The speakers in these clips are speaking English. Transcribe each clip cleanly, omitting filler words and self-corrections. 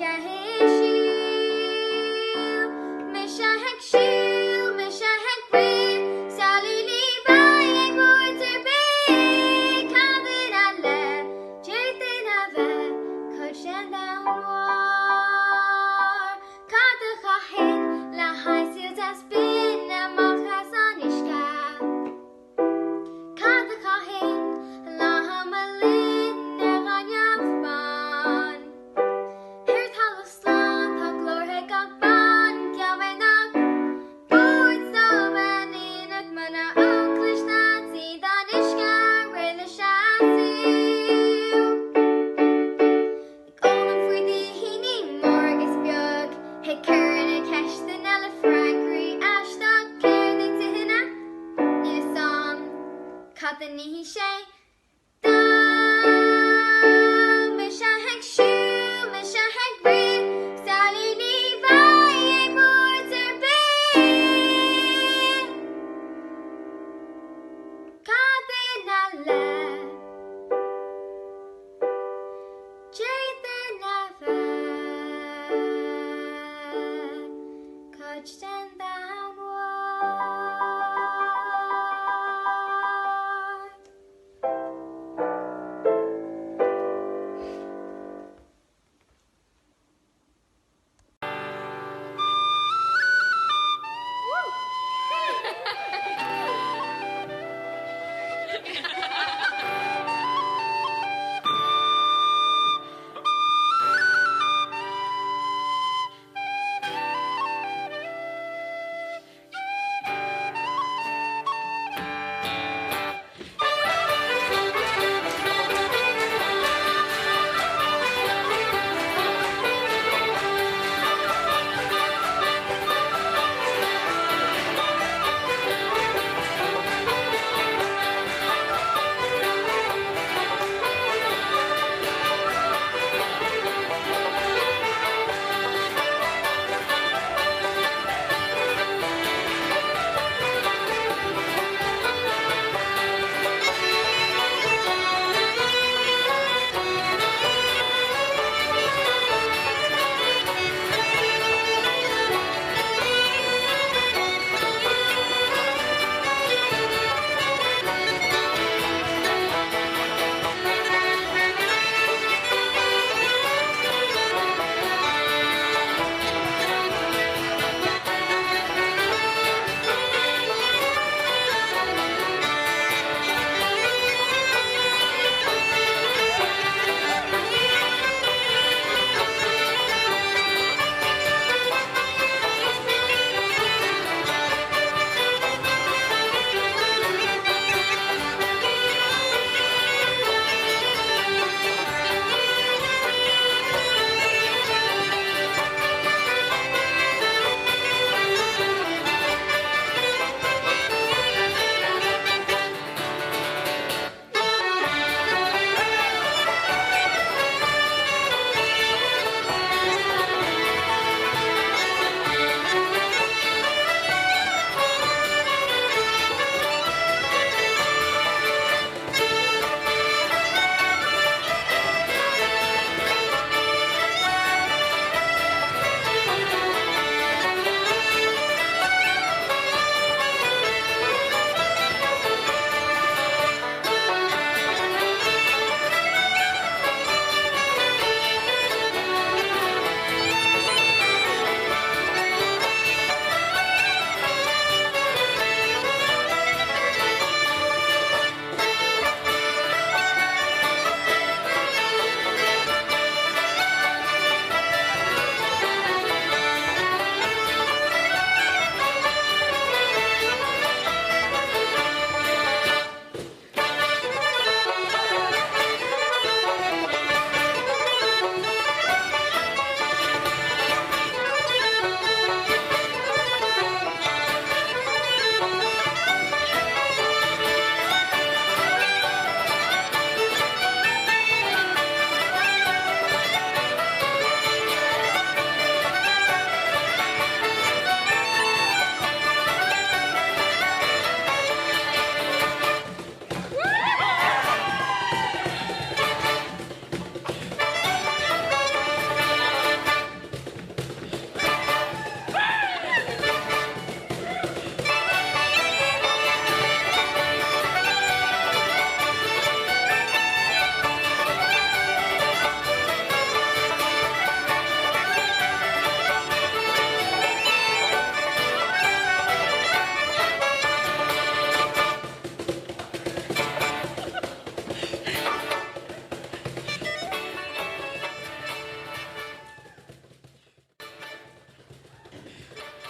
Free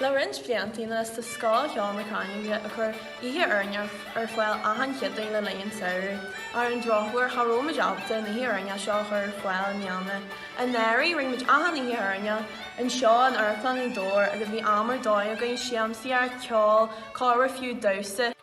Le rins bliantína is de scáil teán na Crann a chur ihe airneamh ar foiil ahan chiadaí le léon saoir ar an drochhuair charóma jobta na hÉireann seo chur foiil meanna. An néirí ringmuid ahan na hÉireann an seo an airplan í dór agus bhí amar dóid againn siamsaí ar ceol cára fiú dosa.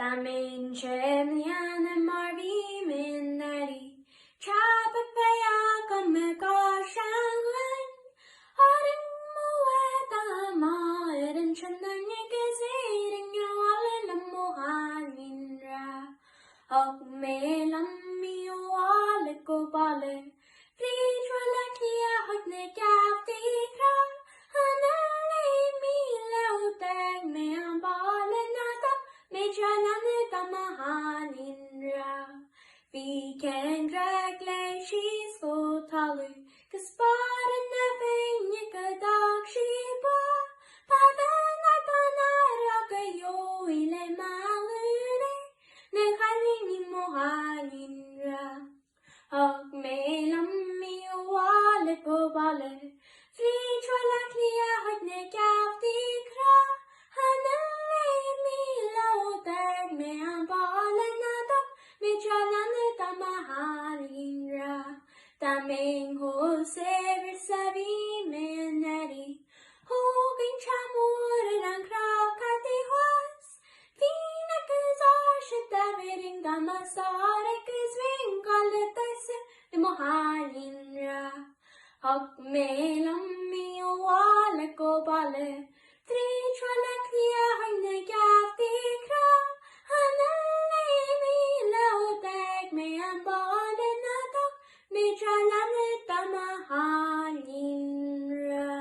Damin chemlian and marvi minari. Chapa paya come goshan. Arin mueta ma erin chananya gazerin yawalin mohanin ra. Og me lammi wale go bale. Please like the hotne gafti kra. Anale mi leuteg me ambale nata. Me janane tamahanin ra. Vi can drag like she's go talu. Cause bar in the vinyaka dog she ba. Padana tanara yo ile malune. Ne halini mohanin ra. Og me lammi wale go bale. Fri tralaklia hodne gafti kra. Hanale mi lauteg me ambale nada. Me janane tamahanin ra. Daming ho sever savi meneri. Hogin chamoren an krakati was. Fina kazar shitaviring damasare kazving kaletase the mohanin ra. Og me lammi wale go bale. Tri tralaklia hine gafti kra. Hanale mi lauteg me ambale nata. Me janane tamahanin ra.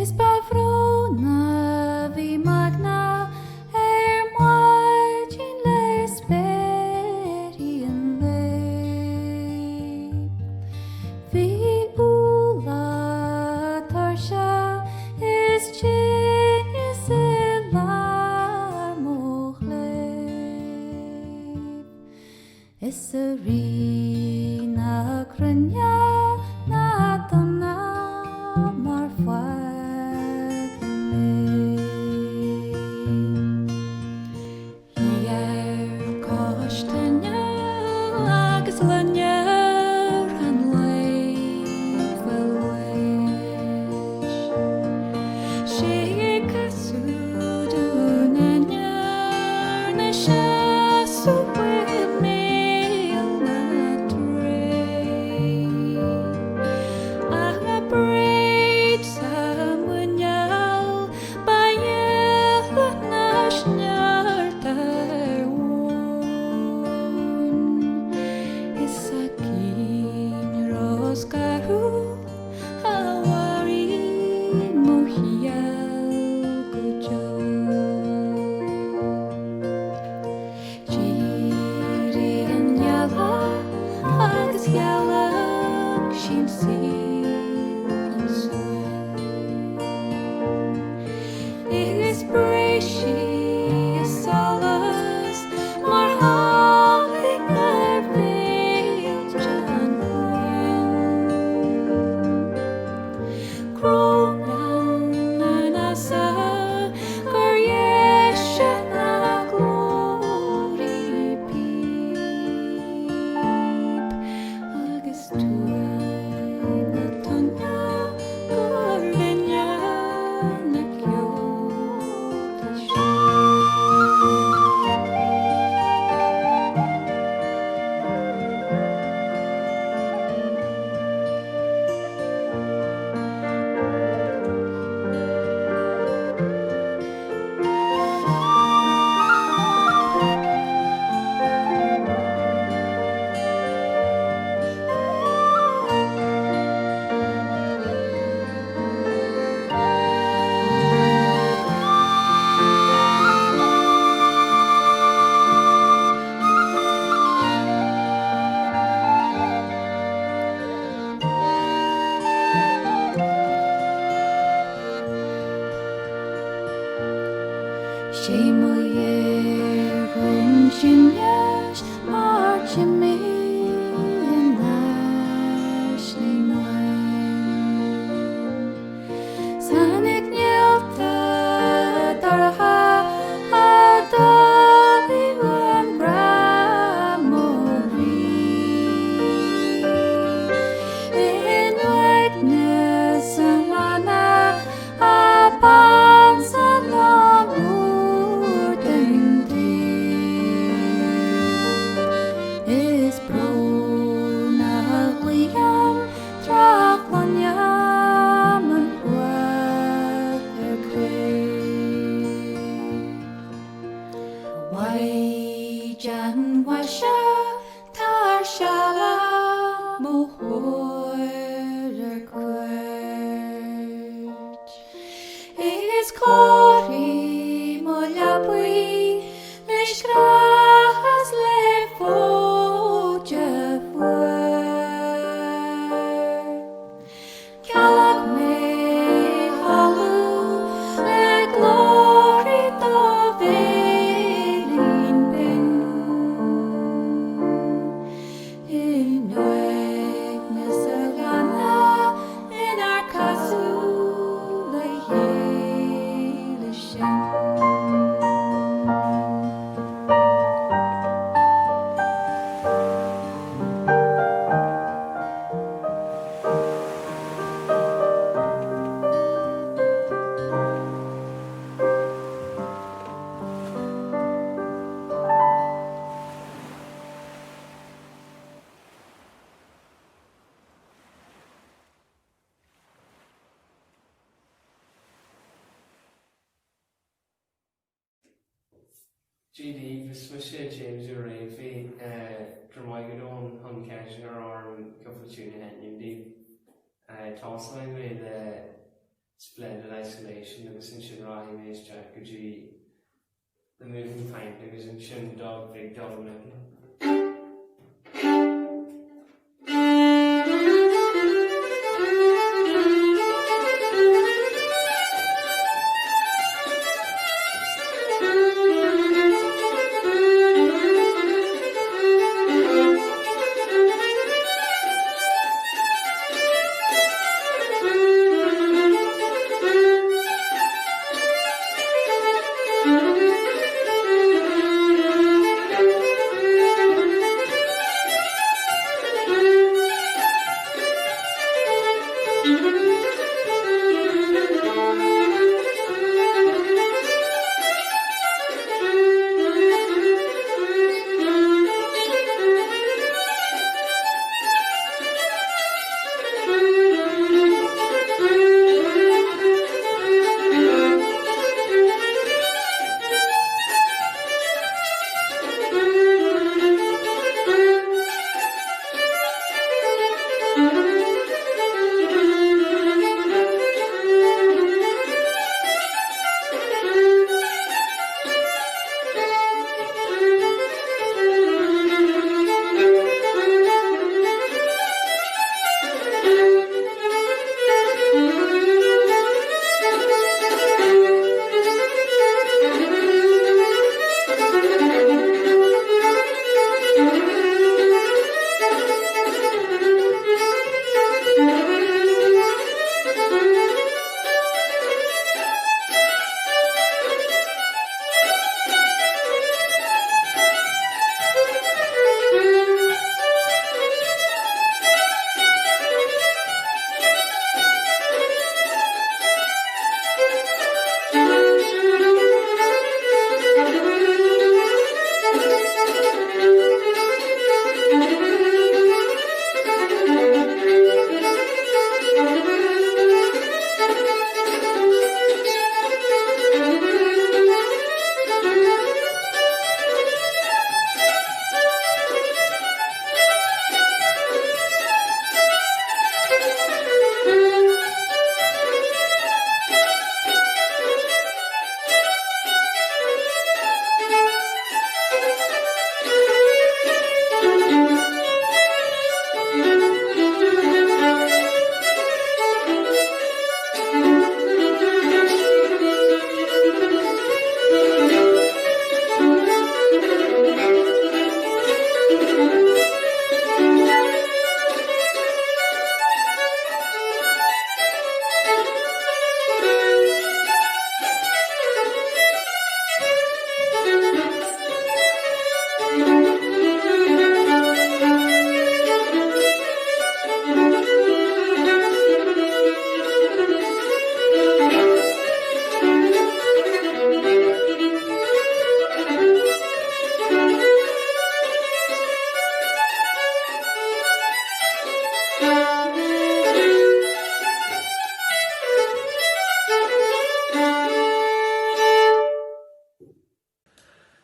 Is by vrona GD speisialta Jamesie Wray fi Dromaigadón hon ceis ar arm cyffortuna henni Tossline with splendid isolation agus in sin rahi meis Jack the moving pint agus in sin dog big dog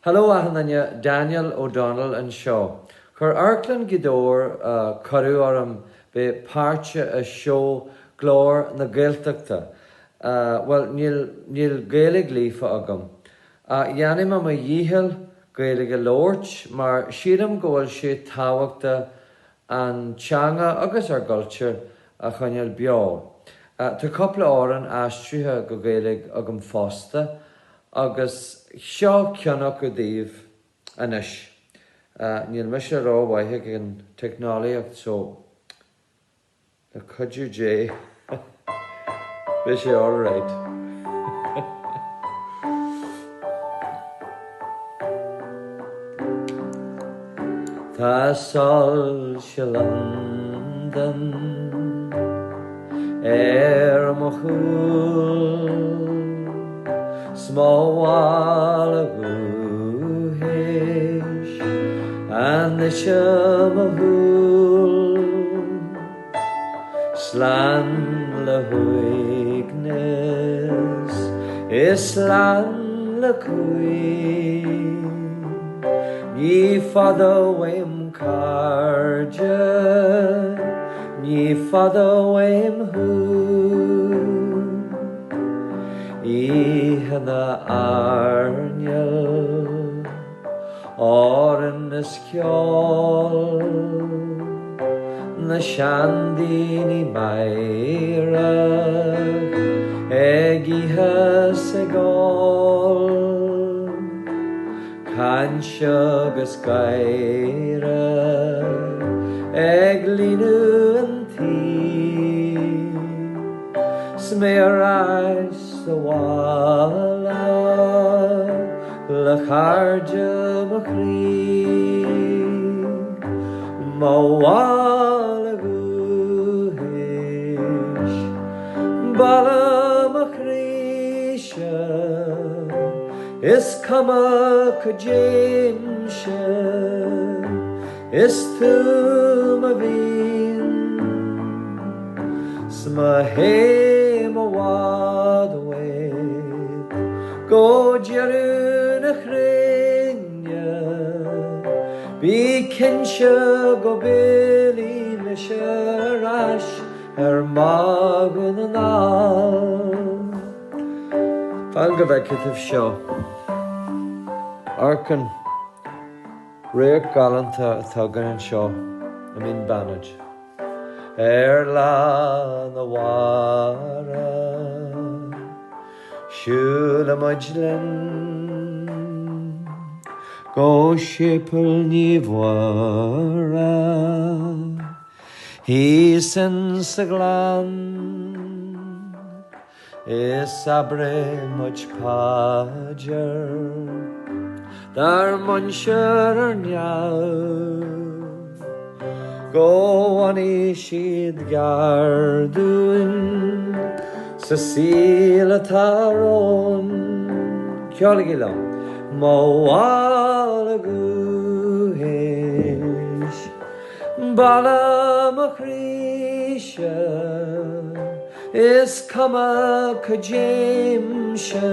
Hello ahananya Daniel O Donnell and Shaw. Chur Arklan Gidor Caru Oram be Parcha a show Glór na Gaeltachta. Well, Nil Gaelig Lífa agam. Yanima ma Yihel Gaelig a Lorch, mar Shiram goal she taifeadta an Changa agus ar culture a Chanyal Bio. Ta couple oran astriha go Gaelig agam fosta agus Shaw Ceanach go dhaoíbh anish. Níl me sé rá waithe an technoliacht so a cudú J. Be sé all right. Tá sol se landan mo chúl small a guhéis and the shamahul slan la huignes islan la kui ni fada wem karja ni fada wem hu Ihana arniel Oren na ceol na shandini mairach egiha segol Canshagus gaira eglinu anti Smearais the walla la charja machri mawala guhish bala machrisha is kama kajimsha is tumavin smahe Go Gearóid Mooney, be kinsha go billy misharash magun and I'll go back to the show. Arkan Rare Galanta Thugan and Shaw. Banage. La na wara Shula Majlan Go Shipple Ní Bhuacháin He's in Saglan Is Sabre much Pager Dar Muncher Nyau Go on Ishid Garduin Cecile Taron Ceolagila Mawala Guhish Bala Machrisha Is Kama Kajimsha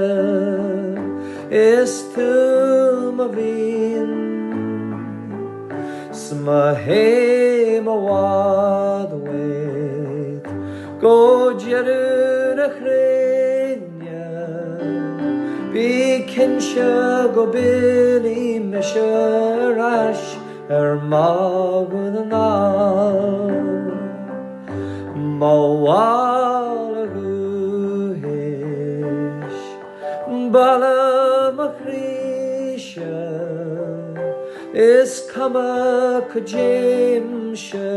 Is Tumavin Smahe Mawad Wait Go Gearóid Be kinsha go billy misharash magun mawala guhish bala machrisha is kama kajimsha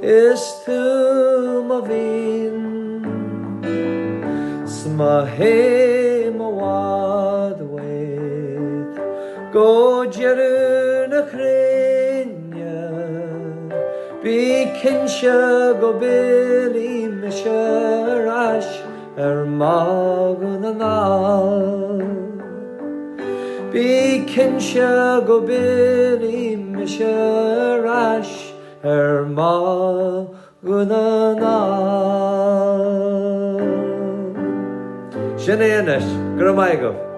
is tumavin smahe mawad wait go Gearóid be kinsha go billy misharash magun be kinsha go billy misharash magun Sinead Gráinne, go raibh maith go.